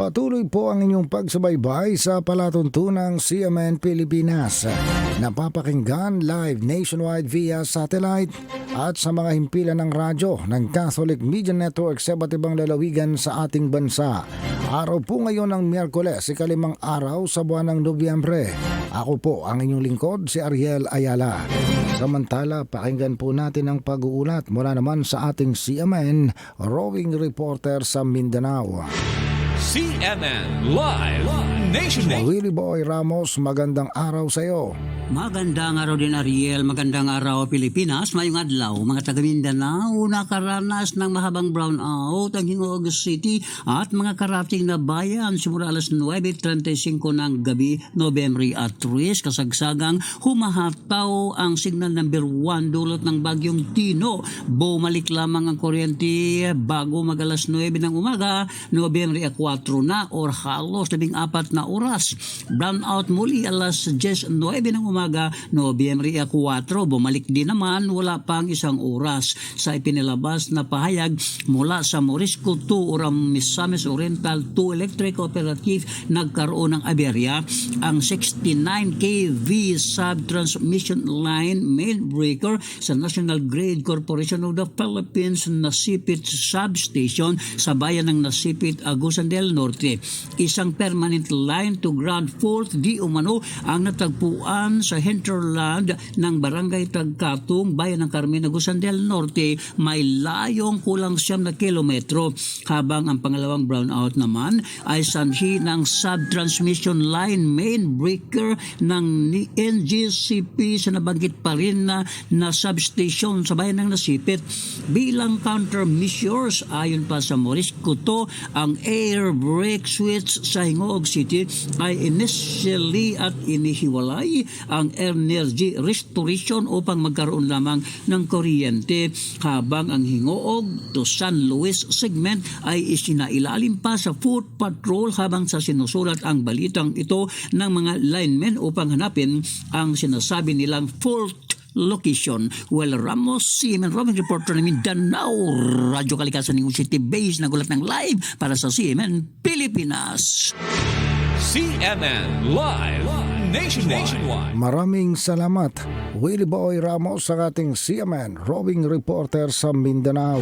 Patuloy po ang inyong pagsubaybay sa palatuntunang CMN Pilipinas. Napapakinggan live nationwide via satellite at sa mga himpilan ng radyo ng Catholic Media Network sa iba't ibang lalawigan sa ating bansa. Araw po ngayon ng Miyerkules, ikalimang araw sa buwan ng Nobyembre. Ako po ang inyong lingkod, si Ariel Ayala. Samantala, pakinggan po natin ang pag-uulat mula naman sa ating CMN roving reporter sa Mindanao. CMN Live Nationwide. Willie Boy Ramos, magandang araw sa iyo. Magandang araw din Ariel, magandang araw Pilipinas, mayong adlaw. Mga taga Mindanao, nakaranas ng mahabang brownout ang Hingoog City at mga karating na bayan simula alas 9:35 ng gabi, Nobyembre at 3, kasagsagang humahataw ang signal number 1 dulot ng bagyong Tino. Bumalik lamang ang kuryente bago mag alas 9 ng umaga, Nobyembre 4 na or halos 14 na oras. Brownout muli alas 10:09 ng umaga, Nobyembre 4. Bumalik din naman wala pang isang oras. Sa ipinilabas na pahayag mula sa Morisco 2 or Misamis Oriental 2 Electric Cooperative, nagkaroon ng aberya ang 69 kV sub-transmission line main breaker sa National Grid Corporation of the Philippines Nasipit Substation sa bayan ng Nasipit, Agusan del Norte. Isang permanent line to ground fault di umano ang natagpuan sa hinterland ng Barangay Tagkatong, bayan ng Carmen, Agusan del Norte. May layong kulang 9 na kilometro, habang ang pangalawang brownout naman ay sanhi ng sub-transmission line main breaker ng NGCP sa nabanggit pa rin na substation sa bayan ng Nasipit. Bilang countermeasures, ayon pa sa Morisco 2, ang air brake switch sa Hingoog City ay initially at inihiwalay ang energy restoration upang magkaroon lamang ng kuryente, habang ang Hingoog to San Luis segment ay isinailalim pa sa foot patrol habang sa sinusulat ang balitang ito ng mga linemen upang hanapin ang sinasabi nilang fault location. Well, Ramos, CMN Roving Reporter ng Mindanao, Radyo Kalikasan ng City Base, nagulat ng live para sa CMN Pilipinas. CMN Live Nationwide. Maraming salamat, Willie Boy Ramos, sa ating CMN roving reporter sa Mindanao.